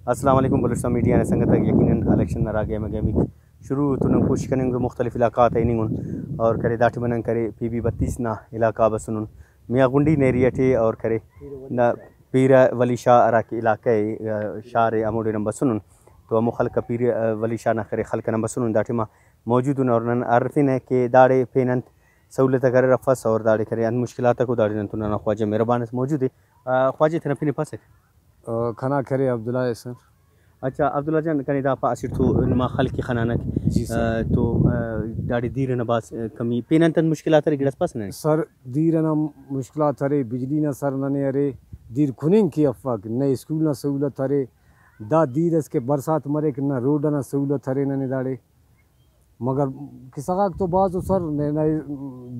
अस्सलाम वालेकुम बलूचिस्तान मीडिया ने संगत यकीनन इलेक्शन न रागे मगेमी शुरू तो न कोशिश करेंगे मुख्तलिफ इलाका तयनिंग और करे दाठ बनन करे PB 32 ना इलाका बसुन मियाँ गुंडी नेरिया थे और करे न पीर वली शाह अराकी इलाके शार अमोडे नंबर सुन तो अमो खल पीर वली शाह न करे खल नंबर सुन दाठे में मौजूद और नन आरफिन है कि दाड़े पेनंत सहूलियत करे रफस और दाड़े करे अन मुश्किलात को दाड़े नन तो ना ख्वाजा मेहरबान मौजूद है ख्वाजा थे फिर फंसे खाना करे अब्दुल्ला सर। अच्छा अब्दुल्ला जान कने दा पासिर तो नमा खल की खनानक जी सर। तो दाड़ी दीर न बास कमी पेनंतन मुश्किलात रे गिड़स पास न सर दीर न मुश्किलात अरे बिजली न सर नने अरे दीर खुनिंग की अफक न स्कूल न सहूलत अरे दा दीर इसके बरसात मरे कि न रोड न सहूलत अरे नने दाड़े मगर किसा तो बाज़ सर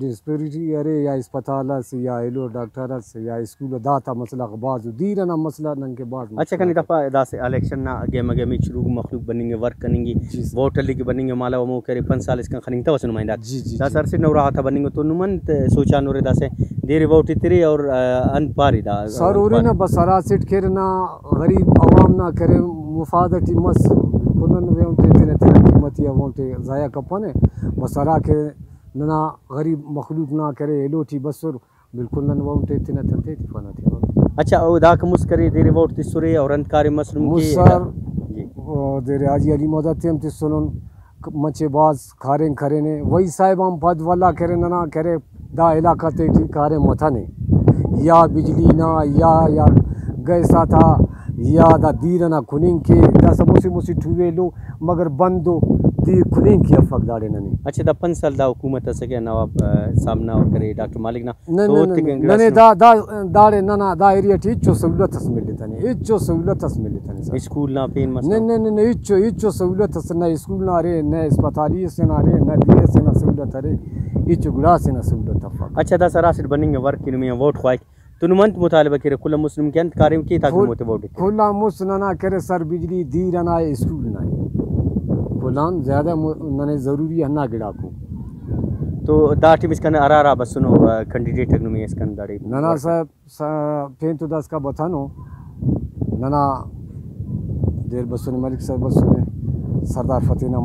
डिस्पेरिटी अरे या अस्पताल से या एलो डॉक्टर से या स्कूल दाता मसला बाज़ दीर ना मसला नंग के बाद अच्छा कनी दफा दा से इलेक्शन ना गेम गेम शुरू मखलूक बनेंगे वर्क करेंगे वोट लेके बनेंगे माला वो करे 5 साल इसका खनिंग तवस नुमाइंदा दा सर से नवरा था बनेंगे तो नुमन सोचा नोरे दा से देर वोट तेरे और अन पारी दा सर ओरे ना बसरा सेट खेर ना गरीब आवाम ना करे मुफादती मस कोनन वे उनते तेने तेने कीमती वोटे जाया कपने बसरा के ना गरीब मखलूक ना करे एलोटी बसर बिल्कुल नन वोटे तेने तंते तिफाना थी। अच्छा ओ दा कमुस करे देर वोट तिसुरे और अंतकारी मसलूम के सर देर आजी अली मदद हम तिसुन मचे बाज खारें करे ने वही साहिब हम पद वाला करे ना करे दा इलाका ते कारे मथाने या बिजली ना या गैसा था या दा दीर ना खुनिंग के दा सबसे मुसी ठुवे लो मगर बंदो दीर खुनिंग की अफक दाड़े नने। अच्छा दा 5 साल दा हुकूमत से के नवाब सामना और करे डॉक्टर मालिक ना नने दा दाड़े ना दा एरिया ठी चो सहूलत मिल लेतनी इचो सहूलत मिल लेतनी स्कूल ना पेन मसला ने इचो सहूलत ना स्कूल ना रे न अस्पताली से ना रे न दीर से ना सहूलत रे इचो गुड़ा से ना सहूलत अफक। अच्छा दा सरासर बनेंगे वर्क में वोट ख्वाइक तुनमंत मुतालबा करे कुल मुस्लिम के अंत कार्य की ताकि मोते वोट खुला मुस्लिम ना करे सर बिजली दीर ना स्कूल ना खुलान ज्यादा नने जरूरी है ना गिड़ा को तो दाटी बिस्कन अरारा बस सुनो कैंडिडेट में इसकन दाड़ी नना साहब फेन तो दस का बतानो नना देर बसुने मलिक साहब बसुने सरदार फतेह ना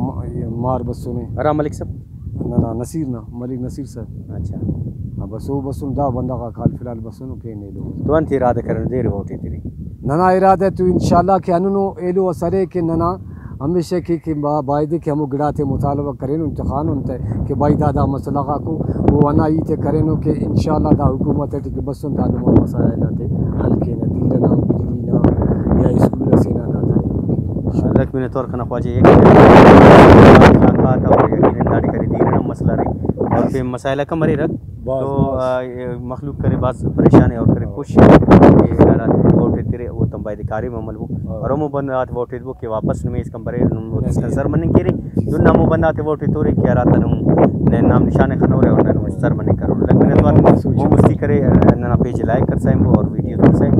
मार बसुने अरा मलिक साहब नना नसीर ना मलिक नसीर साहब। अच्छा बस वो बसुन दा बंदा का खाल फिलहाल बसुन पे नहीं लो तो अंत इरादा करन देर वोट तेरी नना इरादा तो इंशाल्लाह के अनुनो एलो असरे के नना हमेशा की बायदे के हम गिड़ाते मुतालबा करें इंतखान उनते कि भाई दादा मसला को वो अना ही थे करें कि इंशाल्लाह दा हुकूमत है कि बस दा नो मसाइल थे हल्के न दीर ना बिजली ना या स्कूल से ना था लक मैंने तौर खाना ख्वाजे एक था और यकीन दाड़ी करे दीर ना मसला रे और पे मसाइल का मरे रख तो मखलूक करे बात परेशान है और करे खुश वोट तेरे वो तम बाय कारी ममल वो और मो बंदात वोट वो के वापस में इस कंपरे सर मन के रे जो नामो बंदाते वोट तोरे क्या रात ने नाम निशान खनो रे और न सर मन करो लग मैंने तो वो मुस्ती करे ना पेज लाइक कर साइम और वीडियो कर साइम।